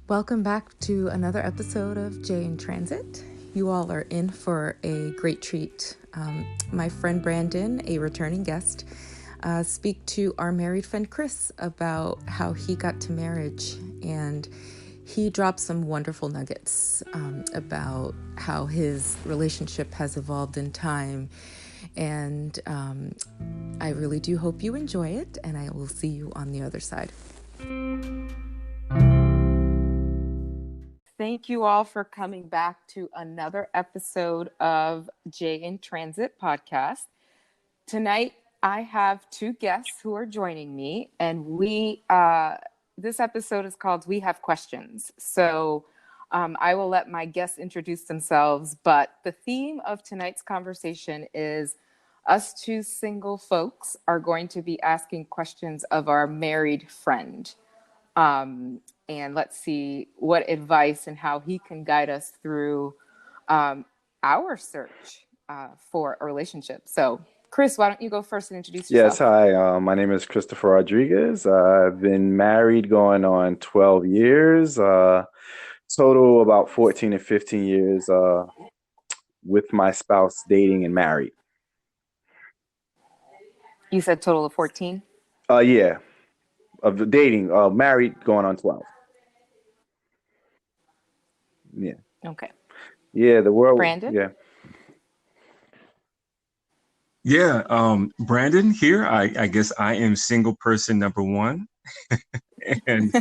Welcome back to another episode of JInTransit. You all are in for a great treat. My friend Brandon, a returning guest, speak to our married friend Chris about how he got to marriage, and he dropped some wonderful nuggets about how his relationship has evolved in time. And I really do hope you enjoy it, and I will see you on the other side. Thank you all for coming back to another episode of JInTransit podcast. Tonight, I have two guests who are joining me, and this episode is called We Have Questions. So I will let my guests introduce themselves, but the theme of tonight's conversation is us two single folks are going to be asking questions of our married friend. And let's see what advice and how he can guide us through our search for a relationship. So, Chris, why don't you go first and introduce yourself? Yes, hi. My name is Christopher Rodriguez. I've been married going on 12 years, total about 14 and 15 years with my spouse dating and married. You said total of 14? Yeah, of dating, married going on 12. Yeah. Okay. Yeah, the world. Brandon? Yeah. Yeah, Brandon here. I guess I am single person number one, and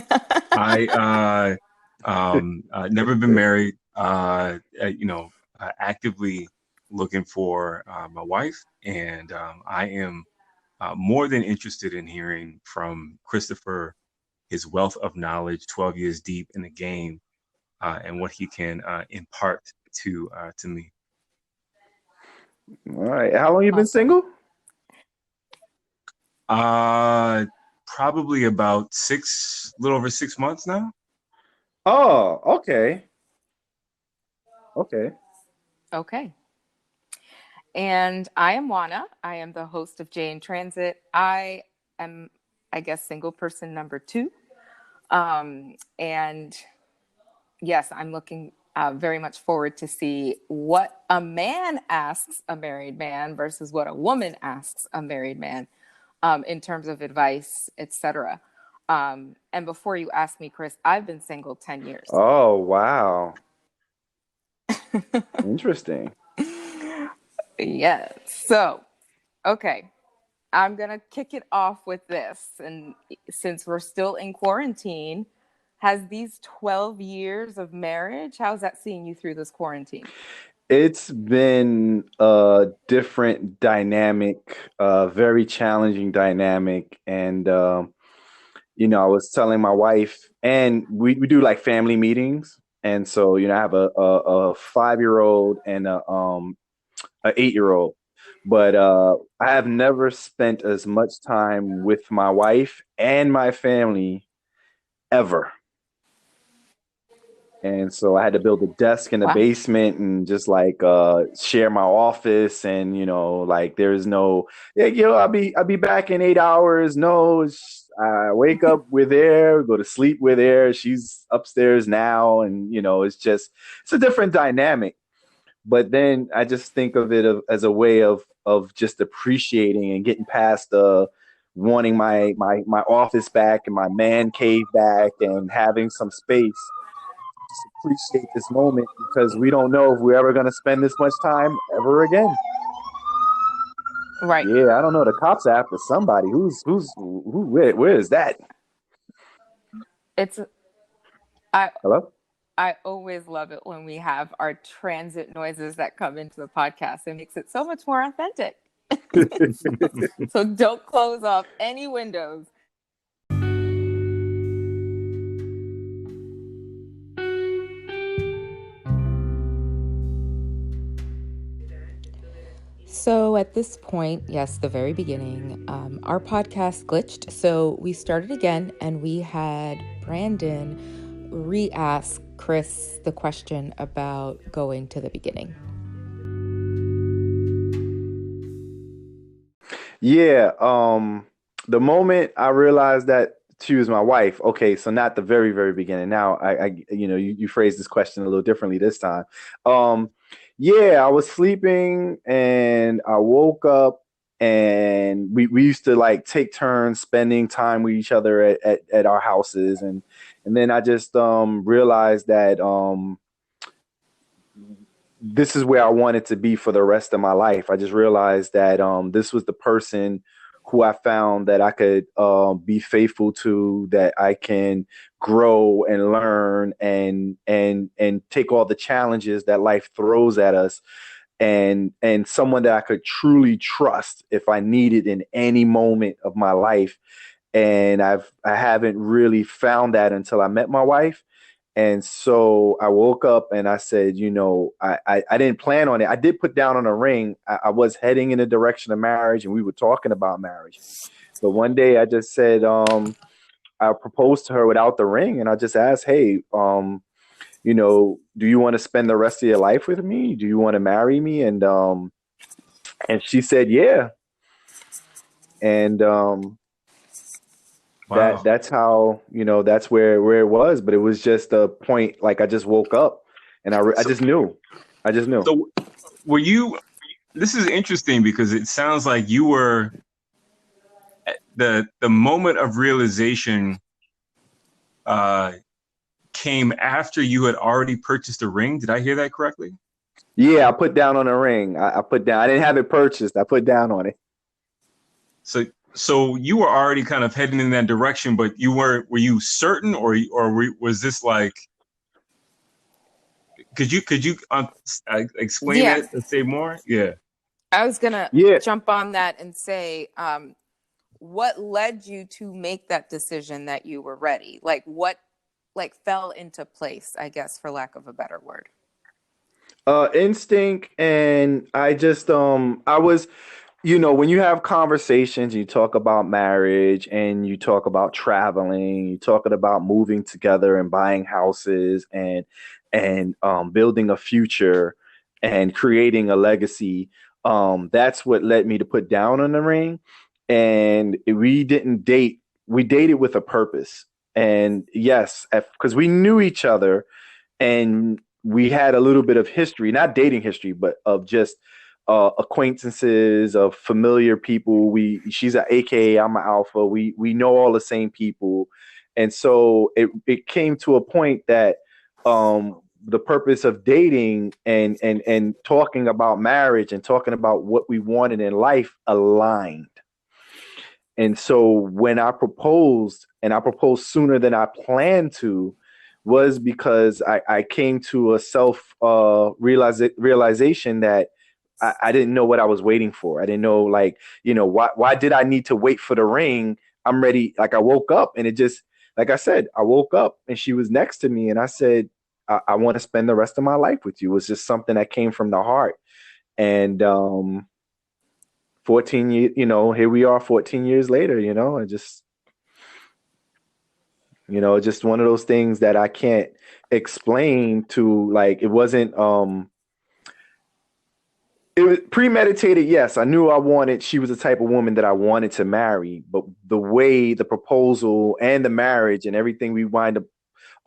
I never been married. Actively looking for my wife, and I am more than interested in hearing from Christopher, his wealth of knowledge, 12 years deep in the game, and what he can impart to me. All right. How long you been single? Probably about a little over 6 months now. Oh, okay. Okay. And I am Juana. I am the host of JInTransit. I am, I guess, single person number 2. And yes, I'm looking very much forward to see what a man asks a married man versus what a woman asks a married man in terms of advice, etc. And before you ask me, Chris, I've been single 10 years. Oh, wow. Interesting. Yes. So, okay. I'm going to kick it off with this. And since we're still in quarantine, has these 12 years of marriage, how's that seeing you through this quarantine? It's been a different dynamic, very challenging dynamic. And, I was telling my wife, and we do like family meetings. And so, I have a 5-year-old and a 8-year-old. But I have never spent as much time with my wife and my family ever. And so I had to build a desk in the basement and just like share my office, and like there's no, I'll be back in 8 hours. No, I wake up, we're there, go to sleep, we're there. She's upstairs now, and it's a different dynamic. But then I just think of it as a way of just appreciating and getting past wanting my office back and my man cave back and having some space. Just appreciate this moment, because we don't know if we're ever going to spend this much time ever again. Right. Yeah, I don't know. The cops are after somebody. Where is that? Hello? I always love it when we have our transit noises that come into the podcast. It makes it so much more authentic. So don't close off any windows. So at this point, yes, the very beginning, our podcast glitched. So we started again, and we had Brandon re-ask Chris the question about going to the beginning. Yeah. The moment I realized that she was my wife. Okay, so not the very, very beginning. Now you phrased this question a little differently this time. Um, yeah, I was sleeping and I woke up and we used to like take turns spending time with each other at our houses and then I just realized that this is where I wanted to be for the rest of my life. I just realized that this was the person who I found that I could be faithful to, that I can grow and learn and take all the challenges that life throws at us, and someone that I could truly trust if I needed in any moment of my life. And I haven't really found that until I met my wife. And so I woke up and I said, I didn't plan on it. I did put down on a ring. I was heading in the direction of marriage and we were talking about marriage. But one day I just said, I proposed to her without the ring. And I just asked, hey, do you want to spend the rest of your life with me? Do you want to marry me? And she said, yeah. And Wow. that's how, that's where it was. But it was just a point, like I just woke up and I just knew. I just knew. So were you, this is interesting because it sounds like you were the moment of realization came after you had already purchased a ring. Did I hear that correctly? Yeah, I put down on a ring. I put down. I didn't have it purchased. I put down on it. So you were already kind of heading in that direction, but were you certain, or was this like? Could you explain Yeah. that and say more? Yeah. I was going to Yeah. jump on that and say, what led you to make that decision that you were ready? Like what fell into place, I guess, for lack of a better word. Instinct, and I just I was, when you have conversations, you talk about marriage and you talk about traveling, you talking about moving together and buying houses and building a future and creating a legacy. That's what led me to put down on the ring. And we didn't date. We dated with a purpose. And yes, because we knew each other and we had a little bit of history, not dating history, but of just acquaintances, of familiar people. She's an AKA, I'm an alpha. We know all the same people, and so it came to a point that the purpose of dating and talking about marriage and talking about what we wanted in life aligned. And so when I proposed, and I proposed sooner than I planned to, was because I came to a self realization that I didn't know what I was waiting for. I didn't know, like, why did I need to wait for the ring? I'm ready. Like, I woke up and it just, like I said, I woke up and she was next to me and I said, I want to spend the rest of my life with you. It was just something that came from the heart. And 14 years, here we are 14 years later, I just, just one of those things that I can't explain to, like, it wasn't, it was premeditated. Yes, I knew she was the type of woman that I wanted to marry, but the way the proposal and the marriage and everything we wind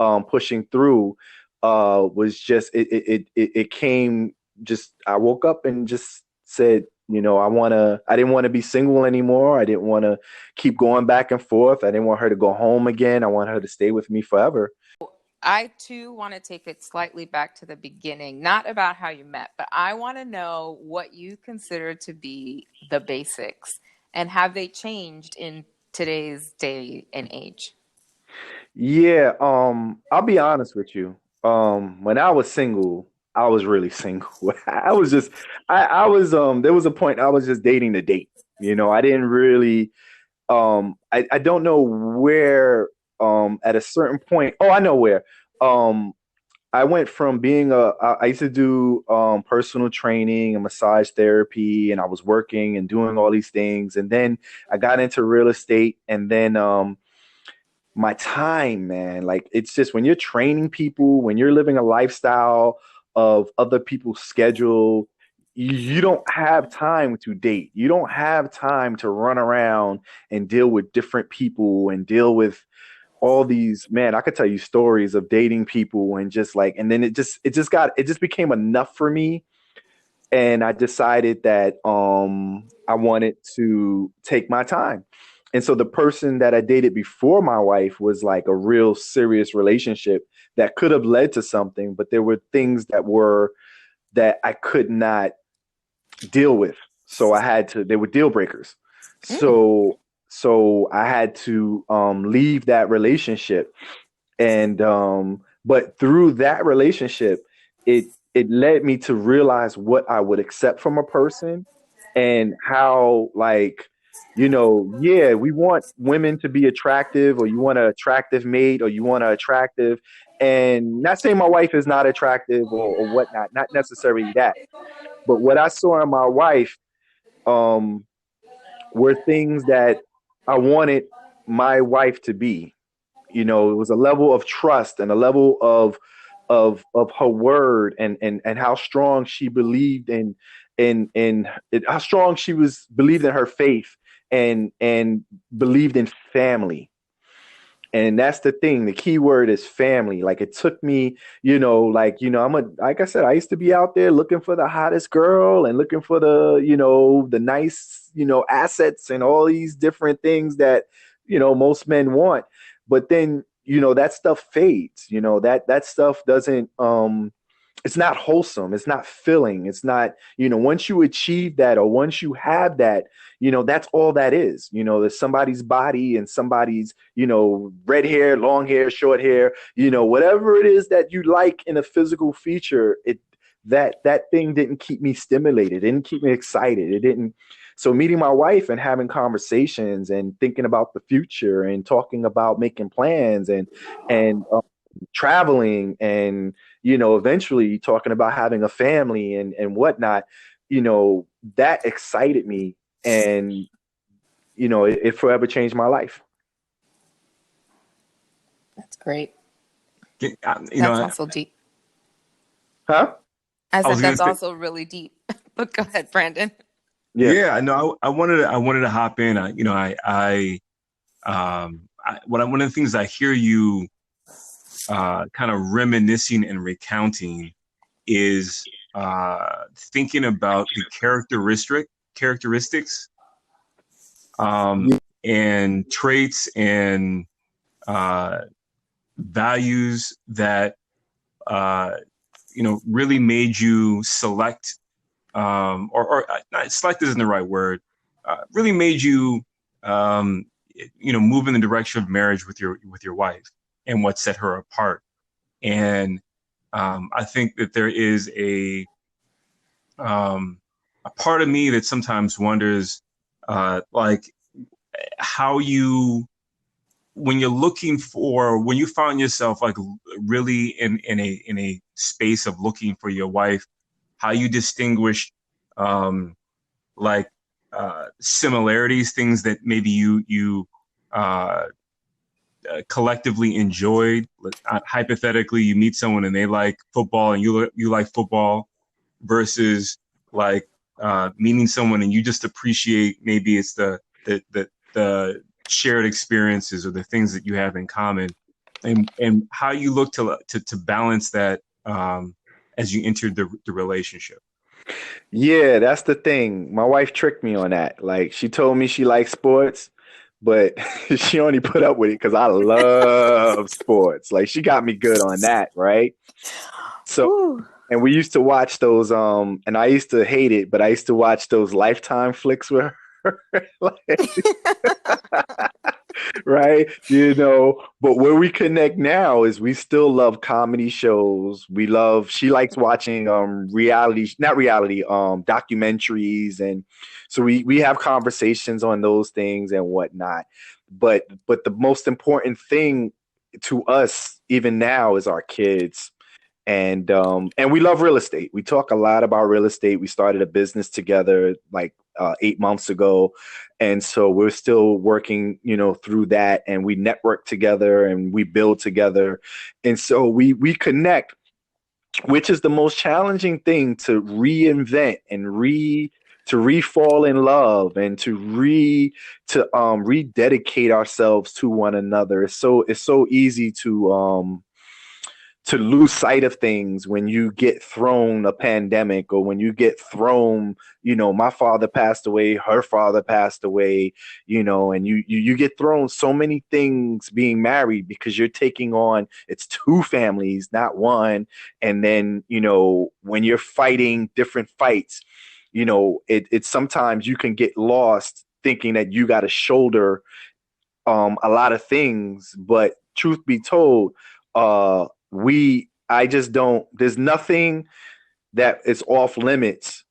up pushing through was just, it came just, I woke up and just said, I didn't want to be single anymore. I didn't want to keep going back and forth. I didn't want her to go home again. I want her to stay with me forever. I too want to take it slightly back to the beginning, not about how you met, but I want to know what you consider to be the basics and have they changed in today's day and age? Yeah, I'll be honest with you. When I was single, I was really single. I was just I was there was a point I was just dating to date. I didn't really I don't know where at a certain point. Oh, I know where. Um I went from being I used to do personal training and massage therapy, and I was working and doing all these things, and then I got into real estate, and then my time, man, like, it's just when you're training people, when you're living a lifestyle of other people's schedule, you don't have time to date. You don't have time to run around and deal with different people and deal with all these, man, I could tell you stories of dating people and just like, and then it just became enough for me. And I decided that I wanted to take my time. And so the person that I dated before my wife was like a real serious relationship that could have led to something, but there were things that I could not deal with. So they were deal breakers. So I had to leave that relationship. And but through that relationship, it led me to realize what I would accept from a person and how, like, yeah, we want women to be attractive, or you want an attractive mate, or you want an attractive, and not saying my wife is not attractive or whatnot, not necessarily that. But what I saw in my wife um, were things that I wanted my wife to be. It was a level of trust and a level of her word, and how strong she believed in how strong she was believed in her faith, and believed in family. And that's the thing. The key word is family. Like, it took me, like I said, I used to be out there looking for the hottest girl and looking for the nice, assets and all these different things that, most men want. But then, that stuff fades, that stuff doesn't, it's not wholesome. It's not filling. It's not, once you achieve that, or once you have that, that's all that is. There's somebody's body and somebody's, red hair, long hair, short hair, whatever it is that you like in a physical feature, that thing didn't keep me stimulated. It didn't keep me excited. It didn't. So meeting my wife and having conversations and thinking about the future and talking about making plans and traveling, and eventually talking about having a family and whatnot, that excited me, and it forever changed my life. That's great. That's also deep. Huh? I said that's also really deep. But go ahead, Brandon. Yeah, no, I wanted to hop in. One of the things I hear you kind of reminiscing and recounting is thinking about the characteristics and traits and values that really made you select, or not select isn't the right word, really made you move in the direction of marriage with your wife, and what set her apart. And I think that there is a part of me that sometimes wonders, like, how when you find yourself like really in a space of looking for your wife, how you distinguish like similarities, things that maybe you collectively enjoyed. Hypothetically, you meet someone and they like football and you like football, versus like meeting someone and you just appreciate, maybe it's the shared experiences or the things that you have in common, and how you look to balance that as you entered the relationship. Yeah, that's the thing. My wife tricked me on that. Like, she told me she likes sports, but she only put up with it because I love sports. Like, she got me good on that, right? So, Ooh. And we used to watch those, and I used to hate it, but I used to watch those Lifetime flicks with her. Right? But where we connect now is we still love comedy shows. She likes watching documentaries, and so we have conversations on those things and whatnot. But the most important thing to us even now is our kids. And we love real estate. We talk a lot about real estate. We started a business together like 8 months ago. And so we're still working, through that, and we network together and we build together. And so we connect. which is the most challenging thing to reinvent and to re-fall in love and to rededicate ourselves to one another. It's so easy to lose sight of things when you get thrown a pandemic, or when you get thrown, my father passed away, her father passed away, and you get thrown so many things being married, because you're taking on, it's two families, not one. And then, when you're fighting different fights, it's sometimes you can get lost thinking that you got to shoulder a lot of things. But truth be told, I just don't, there's nothing that is off limits.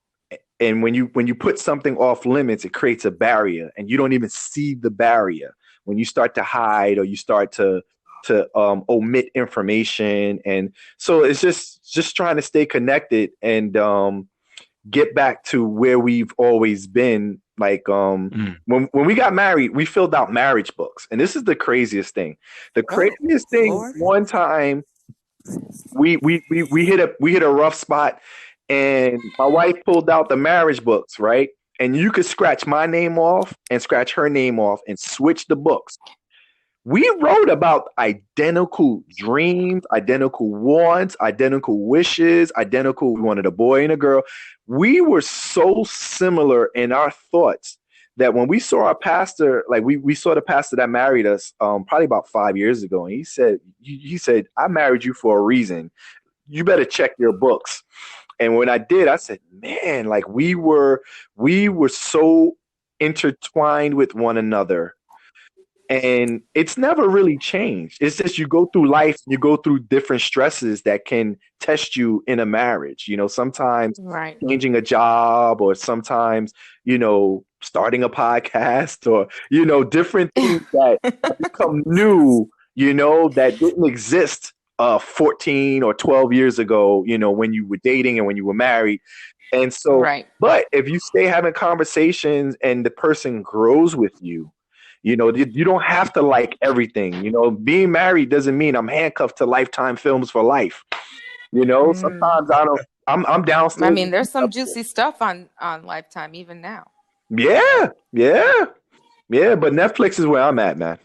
And when you put something off limits, it creates a barrier, and you don't even see the barrier when you start to hide, or you start to omit information. And so it's just trying to stay connected and get back to where we've always been. Like when we got married, we filled out marriage books, and this is the craziest thing. The craziest thing, Lord. one time we hit a rough spot, and my wife pulled out the marriage books, right? And you could scratch my name off and scratch her name off and switch the books. We wrote about identical dreams, identical wants, identical wishes, identical. We wanted a boy and a girl. We were so similar in our thoughts that when we saw our pastor, like we saw the pastor that married us probably about 5 years ago, and he said, I married you for a reason. You better check your books. And when I did, I said, man, like we were so intertwined with one another. And it's never really changed. It's just you go through life, you go through different stresses that can test you in a marriage. Sometimes Right. changing a job, or sometimes, starting a podcast, or, different things that become new, that didn't exist 14 or 12 years ago, when you were dating and when you were married. And so, Right. but if you stay having conversations and the person grows with you, you don't have to like everything. Being married doesn't mean I'm handcuffed to Lifetime films for life. Sometimes I don't. I'm downstairs. I mean, there's some juicy stuff on Lifetime even now. Yeah. But Netflix is where I'm at, man.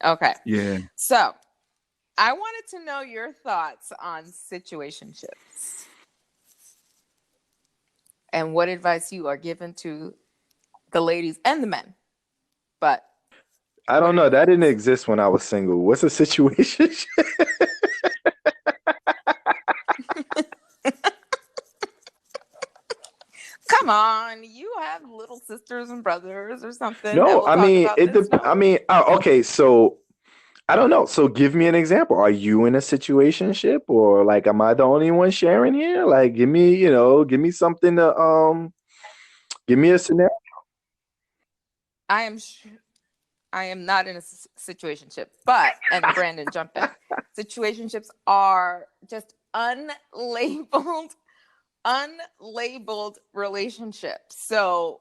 Okay. Yeah. So, I wanted to know your thoughts on situationships and what advice you are given to the ladies and the men. But I don't know. That didn't exist when I was single. What's a situation? Come on, you have little sisters and brothers or something. No, I mean okay. So I don't know. So give me an example. Are you in a situationship, or like, am I the only one sharing here? Like, give me something to give me a scenario. I am not in a situationship, but, and Brandon jump in. Situationships are just unlabeled relationships. So,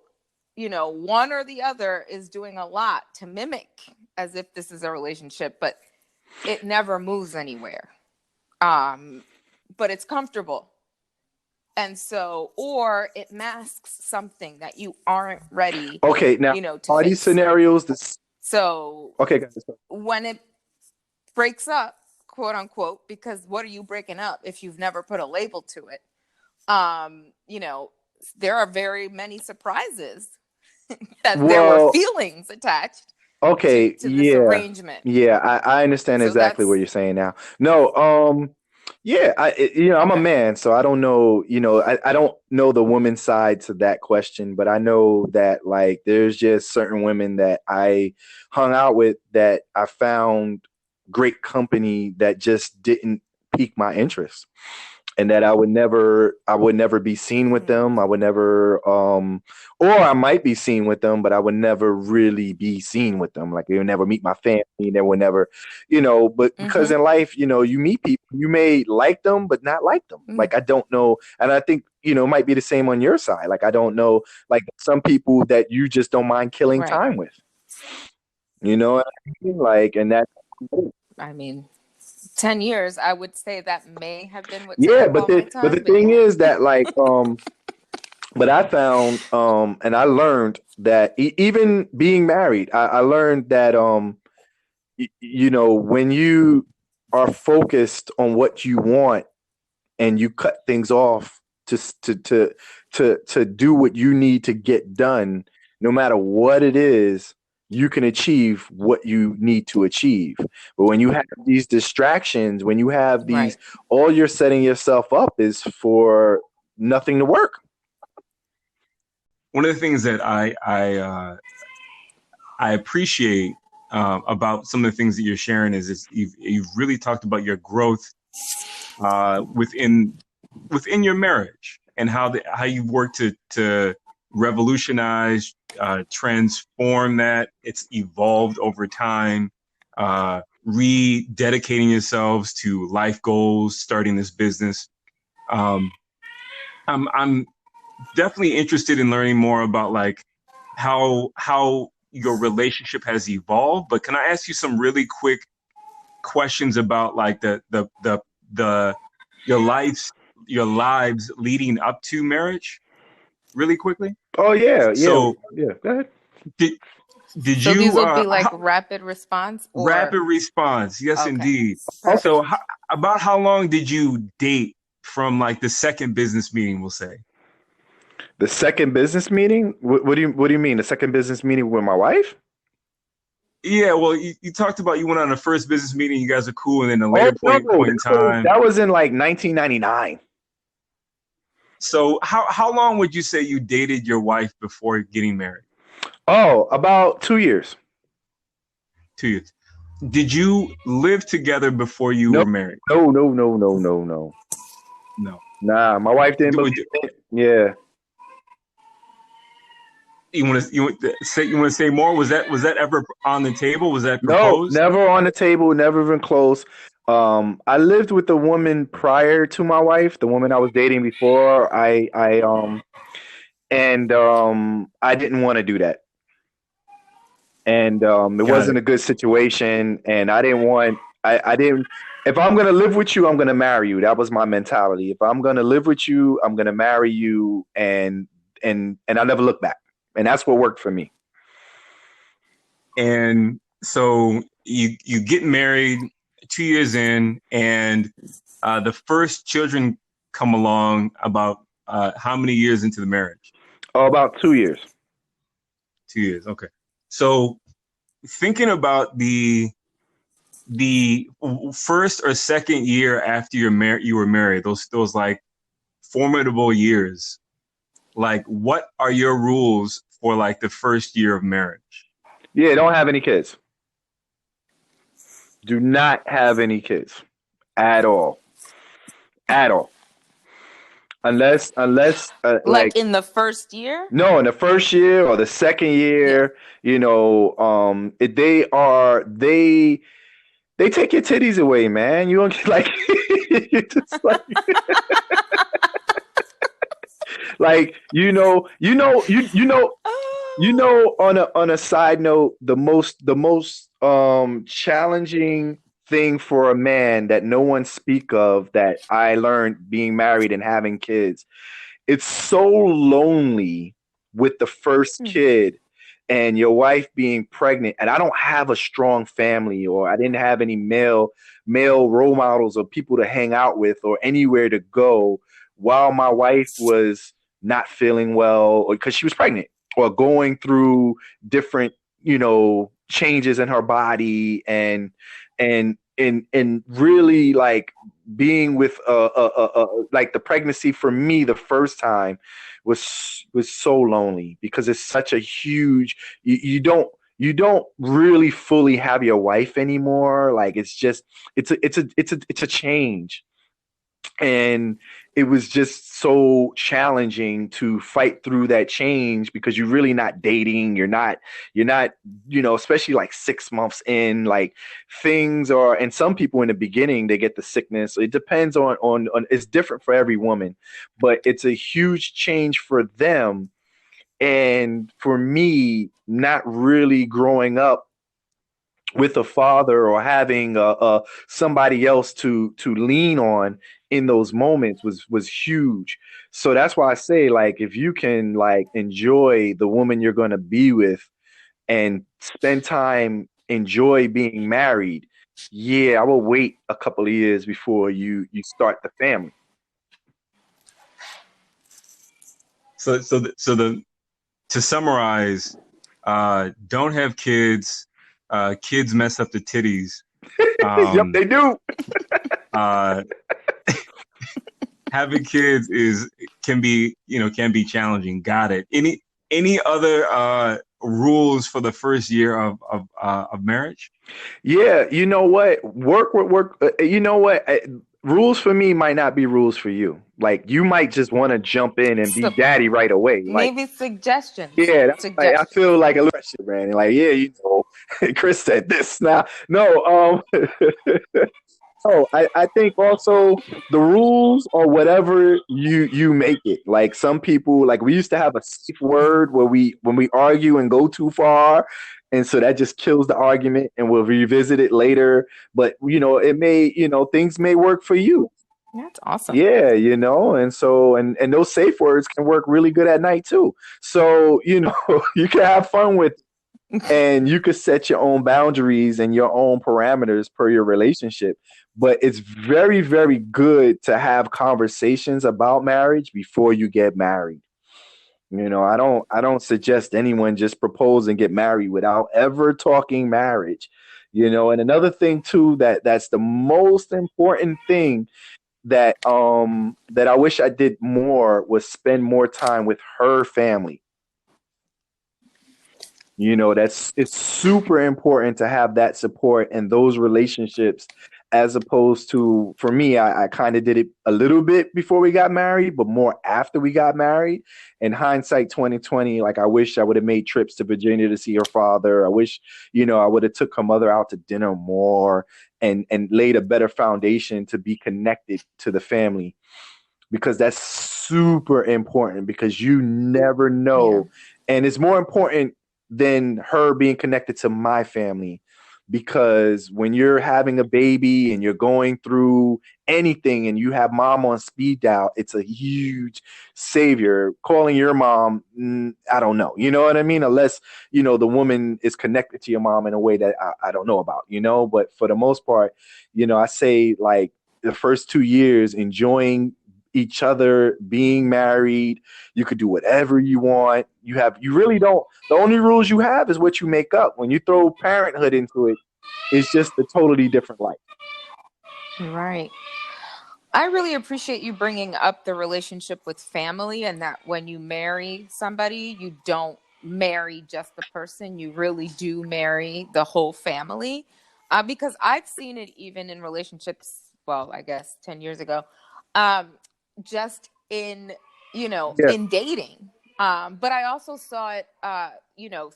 one or the other is doing a lot to mimic as if this is a relationship, but it never moves anywhere. But it's comfortable. And so, or it masks something that you aren't ready. Okay, now to are face. these scenarios So okay, guys. When it breaks up, quote unquote, because what are you breaking up if you've never put a label to it? There are very many surprises that there were feelings attached to this arrangement. Yeah, I understand exactly what you're saying now. No, yeah, I'm a man, so I don't know, I don't know the woman's side to that question, but I know that, like, there's just certain women that I hung out with that I found great company that just didn't pique my interest. And that I would never be seen with them. I would never, or I might be seen with them, but I would never really be seen with them. Like, they would never meet my family. They would never, but because in life, you meet people, you may like them, but not like them. Like, I don't know. And I think, it might be the same on your side. Like, I don't know, like, some people that you just don't mind killing time with, you know what I mean? Like, and that, I mean, 10 years, I would say that may have been what took Yeah, up all my time. but the thing is that like but I found and I learned that even being married, I learned that you know, when you are focused on what you want and you cut things off to do what you need to get done, no matter what it is, you can achieve what you need to achieve. But when you have these distractions, when you have these, Right. all you're setting yourself up is for nothing to work. One of the things that I appreciate about some of the things that you're sharing is you've really talked about your growth within your marriage, and how you've worked to revolutionize, transform that. It's evolved over time, rededicating yourselves to life goals, starting this business. I'm definitely interested in learning more about like how your relationship has evolved. But can I ask you some really quick questions about like the your lives leading up to marriage, really quickly? Oh yeah, yeah, So yeah. Go ahead. did did So these you will be like rapid response or rapid response? Yes, okay. indeed. Perfect. So about how long did you date from like the second business meeting, we'll say? The second business meeting? What do you mean? The second business meeting with my wife? Yeah, well, you talked about you went on the first business meeting, you guys are cool, and then a Oh later no, point in time. that was in like 1999. So how long would you say you dated your wife before getting married? Oh, about 2 years. 2 years. Did you live together before you No, were married? no. No. Nah, my wife didn't believe it. Yeah. You want to say more? Was that ever on the table? Was that No, proposed? never on the table, never even close. I lived with the woman prior to my wife, the woman I was dating before. I didn't want to do that. And it Got wasn't it. a good situation. And I didn't, if I'm going to live with you, I'm going to marry you. That was my mentality. If I'm going to live with you, I'm going to marry you. And I never look back. And that's what worked for me. And so you get married 2 years in, and the first children come along about how many years into the marriage? Oh, about 2 years. 2 years. Okay. So thinking about the first or second year after you were married, those like formidable years, like what are your rules for like the first year of marriage? Yeah, don't have any kids. Do not have any kids at all. At all. Unless like Like in the first year? no, in the first year or the second Yeah. year, you know, they take your titties away, man. You don't get like you just like you Oh. know, on a side note, the most challenging thing for a man that no one speak of that I learned being married and having kids. It's so lonely with the first Hmm. kid and your wife being pregnant, and I don't have a strong family, or I didn't have any male role models or people to hang out with or anywhere to go while my wife was not feeling well or because she was pregnant or going through different, changes in her body and really like being with like the pregnancy for me the first time was so lonely because it's such a huge you don't really fully have your wife anymore. Like it's just it's a change, and it was just so challenging to fight through that change because you're really not dating, you're not especially like 6 months in, like things are, and some people in the beginning they get the sickness. It depends on it's different for every woman, but it's a huge change for them. And for me, not really growing up with a father or having somebody else to lean on in those moments was huge. So that's why I say, like, if you can like enjoy the woman you're going to be with and spend time enjoy being married, yeah, I will wait a couple of years before you start the family. So to summarize, don't have kids. Kids mess up the titties. Yep, they do. Uh, having kids can be challenging. Got it. Any other rules for the first year of marriage? Yeah, you know what? Work with work. You know what? Rules for me might not be rules for you. Like you might just want to jump in and be So daddy right away. Like, maybe suggestions. yeah, that's like I Suggestions. feel like a little pressure, man. Like, yeah, you know, Chris said this. Now, no, oh, I think also the rules or whatever you make it. Like some people, like we used to have a safe word where we when we argue and go too far, and so that just kills the argument, and we'll revisit it later. But you know, it may things may work for you. That's awesome. Yeah, you know, and so and those safe words can work really good at night too. So you know, you can have fun with and you could set your own boundaries and your own parameters per your relationship, but it's very very good to have conversations about marriage before you get married. You know, I don't suggest anyone just propose and get married without ever talking marriage. You know, and another thing too, that's the most important thing that I wish I did more was spend more time with her family. You know, it's super important to have that support and those relationships as opposed to for me, I kind of did it a little bit before we got married, but more after we got married. In hindsight 2020, like I wish I would have made trips to Virginia to see her father. I wish, I would have took her mother out to dinner more and laid a better foundation to be connected to the family because that's super important because you never Yeah. know. And it's more important than her being connected to my family because when you're having a baby and you're going through anything and you have mom on speed dial, it's a huge savior. Calling your mom, I don't know. You know what I mean? Unless, the woman is connected to your mom in a way that I don't know about, but for the most part, I say like the first 2 years enjoying each other, being married. You could do whatever you want. You really don't. The only rules you have is what you make up. When you throw parenthood into it, it's just a totally different life. Right. I really appreciate you bringing up the relationship with family and that when you marry somebody, you don't marry just the person, you really do marry the whole family. Because I've seen it even in relationships, well, I guess 10 years ago, um, just in, Yeah. in dating. But I also saw it,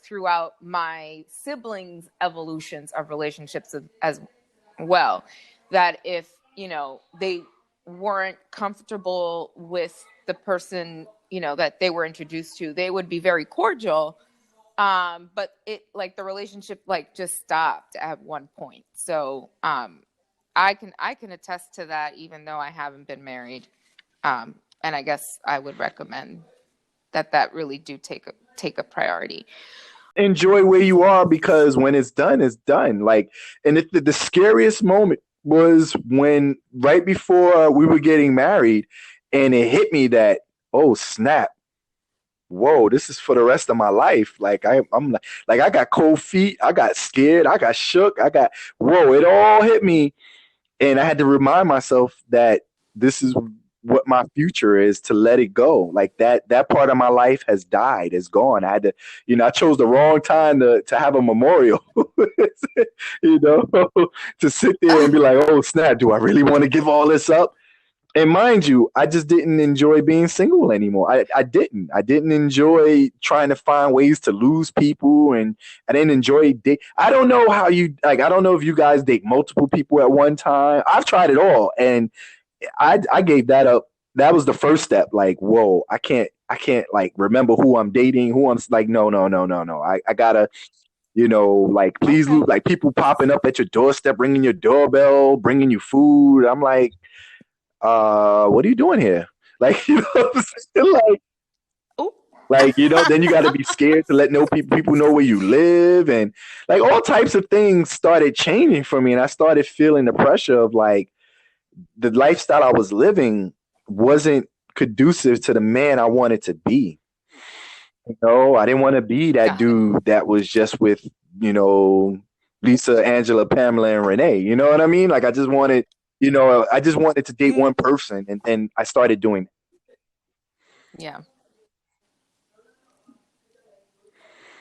throughout my siblings' evolutions of relationships as well, that if they weren't comfortable with the person that they were introduced to, they would be very cordial, but it like the relationship like just stopped at one point. So I can attest to that even though I haven't been married. And I guess I would recommend that really do take a priority. Enjoy where you are because when it's done, it's done. Like, and the scariest moment was when right before we were getting married, and it hit me that, oh snap, whoa, this is for the rest of my life. Like I'm like I got cold feet, I got scared, I got shook, I got whoa, it all hit me, and I had to remind myself that this is what my future is, to let it go. Like that part of my life has died, is gone. I had to, I chose the wrong time to have a memorial, you know, to sit there and be like, oh snap, do I really want to give all this up? And mind you, I just didn't enjoy being single anymore. I didn't enjoy trying to find ways to lose people, and I didn't enjoy date. I don't know how you like. I don't know if you guys date multiple people at one time. I've tried it all, and I gave that up. That was the first step. Like, whoa, I can't like remember who I'm dating, who I'm like. No, no, no, no, no. I gotta. Like please, Okay. like people popping up at your doorstep, ringing your doorbell, bringing you food. I'm like, what are you doing here? Like, what I'm saying? Oh. Then you got to be scared to let people know where you live, and like all types of things started changing for me, and I started feeling the pressure of like the lifestyle I was living wasn't conducive to the man I wanted to be. I didn't want to be that Got it. dude that was just with, you know, Lisa, Angela, Pamela, and Renee. You know what I mean? Like I just wanted to date one person, and I started doing. Yeah.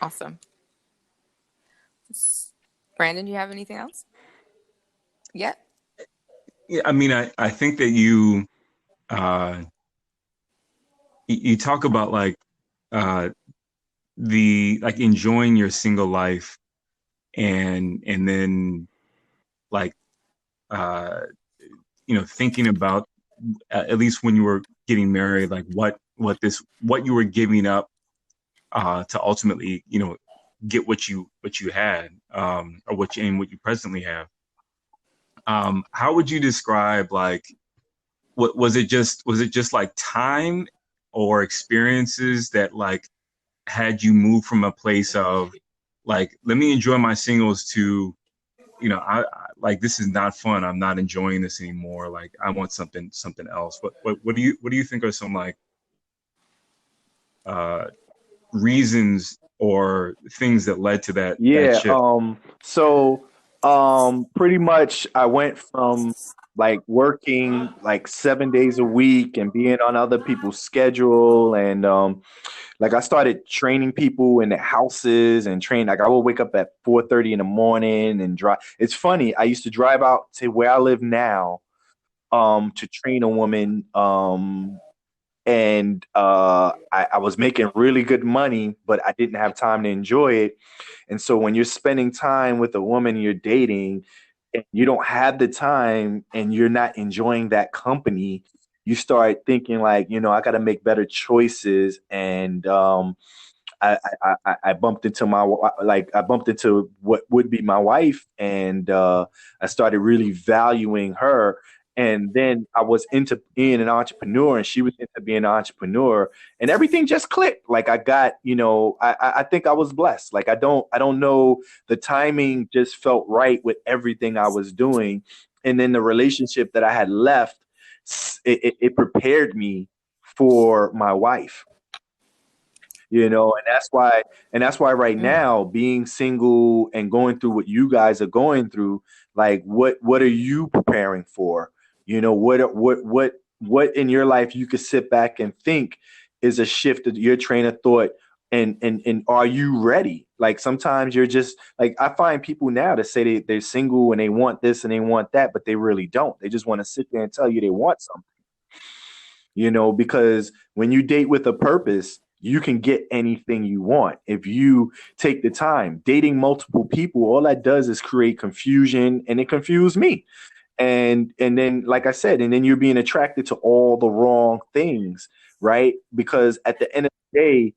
Awesome. Brandon, you have anything else? Yeah. Yeah, I mean, I think that uh you talk about like uh the like enjoying your single life and then like uh thinking about at least when you were getting married, like what you were giving up to ultimately get what you had, or what you presently have. How would you describe like what was it just like time or experiences that like had you move from a place of like let me enjoy my singles to I like this is not fun, I'm not enjoying this anymore, like I want something else. What do you think are some like uh reasons or things that led to that Yeah. shift? So, pretty much I went from like working like 7 days a week and being on other people's schedule, and like I started training people in the houses and train. Like I would wake up at 4:30 in the morning and drive. It's funny. I used to drive out to where I live now, to train a woman, and I was making really good money, but I didn't have time to enjoy it. And so when you're spending time with a woman you're dating and you don't have the time and you're not enjoying that company, you start thinking like, I got to make better choices. And I bumped into I bumped into what would be my wife, and I started really valuing her. And then I was into being an entrepreneur, and she was into being an entrepreneur, and everything just clicked. Like I got, I think I was blessed. Like I don't know, the timing just felt right with everything I was doing, and then the relationship that I had left, it prepared me for my wife. And that's why right Mm. now, being single and going through what you guys are going through, like what are you preparing for? What in your life you could sit back and think is a shift of your train of thought, and are you ready? Like sometimes you're just like, I find people now to say they're single and they want this and they want that, but they really don't. They just want to sit there and tell you they want something, because when you date with a purpose, you can get anything you want if you take the time. Dating multiple people, all that does is create confusion, and it confused me. And then, like I said, and then you're being attracted to all the wrong things, right? Because at the end of the day,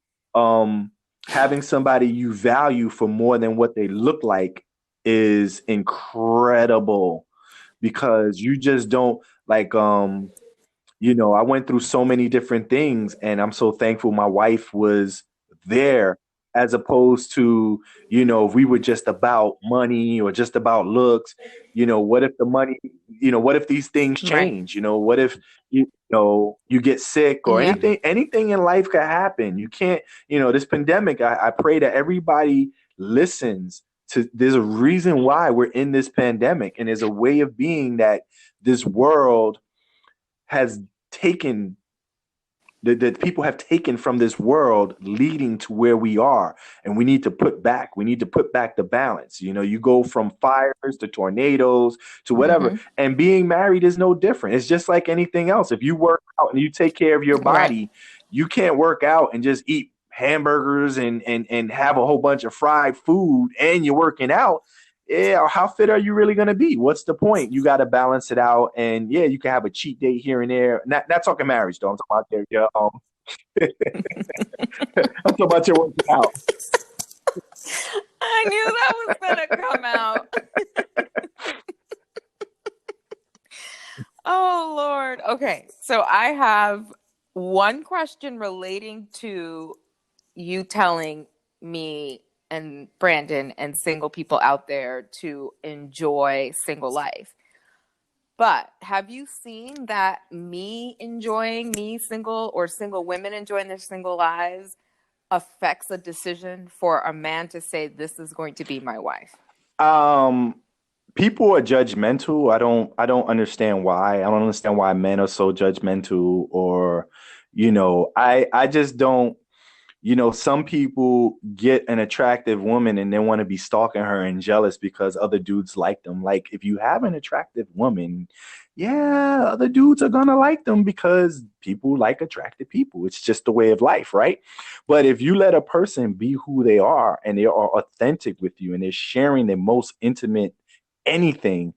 having somebody you value for more than what they look like is incredible, because you just don't like I went through so many different things, and I'm so thankful my wife was there, as opposed to, if we were just about money or just about looks. What if the money, what if these things Right. change? What if you get sick, or Yeah. anything in life could happen. You can't, this pandemic, I pray that everybody listens to, there's a reason why we're in this pandemic, and there's a way of being that this world has taken, that people have taken from this world, leading to where we are. And we need to put back the balance. You go from fires to tornadoes to whatever, Mm-hmm. and being married is no different. It's just like anything else. If you work out and you take care of your Right. body, you can't work out and just eat hamburgers and have a whole bunch of fried food and you're working out. Yeah, how fit are you really going to be? What's the point? You got to balance it out. And yeah, you can have a cheat day here and there. Not talking marriage, though. I'm talking about I'm talking about your working out. I knew that was going to come out. Oh, Lord. Okay. So I have one question relating to you telling me and Brandon and single people out there to enjoy single life. But have you seen that me single, or single women enjoying their single lives affects a decision for a man to say, this is going to be my wife? Um, People are judgmental. I don't understand why. I don't understand why men are so judgmental, or I just don't. Some people get an attractive woman and they want to be stalking her and jealous because other dudes like them. Like, if you have an attractive woman, yeah, other dudes are gonna like them because people like attractive people. It's just the way of life, right? But if you let a person be who they are and they are authentic with you and they're sharing their most intimate anything,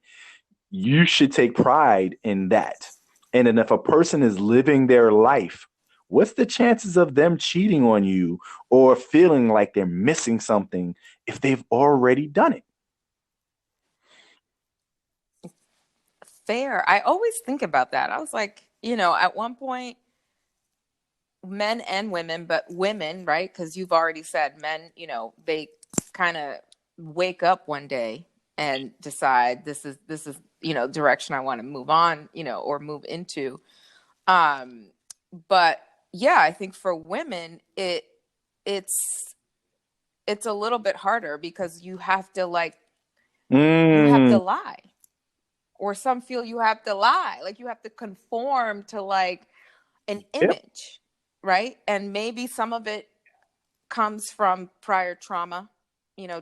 you should take pride in that. And then if a person is living their life, what's the chances of them cheating on you or feeling like they're missing something if they've already done it? Fair. I always think about that. I was like, at one point, men and women, but women, right? Because you've already said men, they kind of wake up one day and decide this is direction I want to move on, or move into. Um, but yeah, I think for women, it's it's a little bit harder because you have to Mm, lie, or some feel you have to lie, like you have to conform to like an yep. image, right? And maybe some of it comes from prior trauma,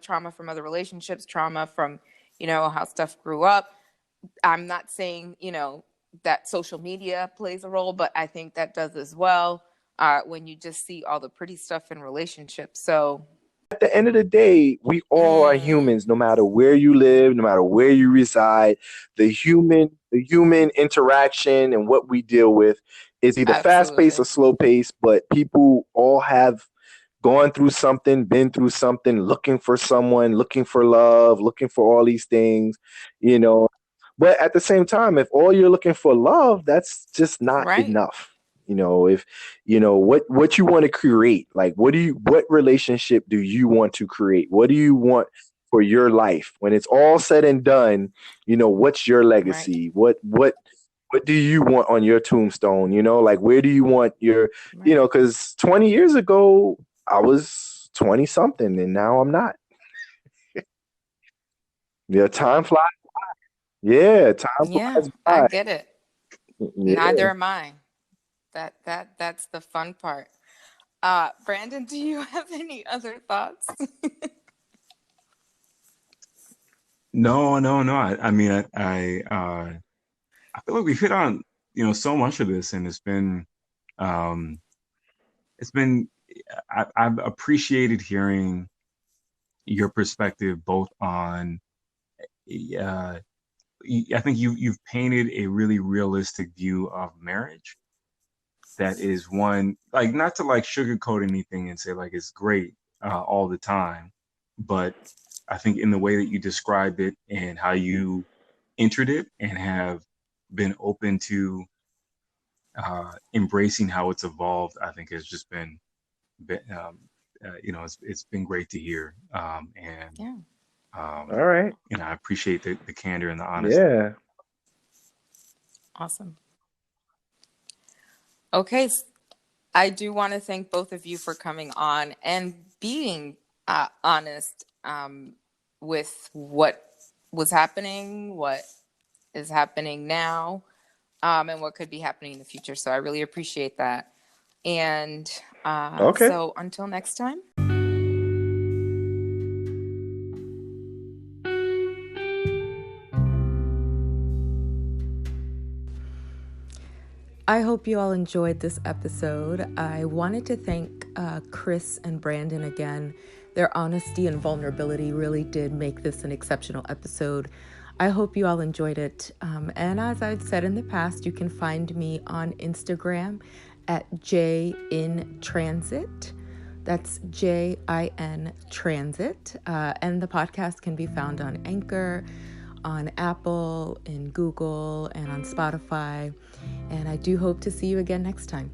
trauma from other relationships, trauma from, how stuff grew up. I'm not saying, that social media plays a role, but I think that does as well, when you just see all the pretty stuff in relationships. So, At the end of the day, we all are humans, no matter where you live, no matter where you reside. The human interaction and what we deal with is either fast paced or absolutely. slow paced, but people all have gone through something, been through something, looking for someone, looking for love, looking for all these things, you know. But at the same time, if all you're looking for love, that's just not Right. enough. If what you want to create, like what relationship do you want to create? What do you want for your life? When it's all said and done, what's your Right. legacy? What do you want on your tombstone? Like, where do you want your, Right. because 20 years ago, I was 20 something and now I'm not. Yeah, time flies. Yeah, time Yeah, flies I by. get it. Yeah. Neither am I. That's the fun part. Brandon, do you have any other thoughts? No, no, no. I mean, I feel like we've hit on, so much of this, and um, it's been, I've appreciated hearing your perspective both on, uh, I think you've painted a really realistic view of marriage that is one, like, not to like sugarcoat anything and say like it's great all the time, but I think in the way that you described it and how you entered it and have been open to embracing how it's evolved, I think has just been it's been great to hear. And Yeah, All right. I appreciate the candor and the honesty. Yeah. awesome. Okay, I do want to thank both of you for coming on and being honest, with what was happening, what is happening now, and what could be happening in the future. So I really appreciate that. And Okay. so until next time. I hope you all enjoyed this episode. I wanted to thank Chris and Brandon again. Their honesty and vulnerability really did make this an exceptional episode. I hope you all enjoyed it. And as I've said in the past, you can find me on Instagram at JInTransit. That's JInTransit. And the podcast can be found on Anchor, on Apple, in Google, and on Spotify. And I do hope to see you again next time.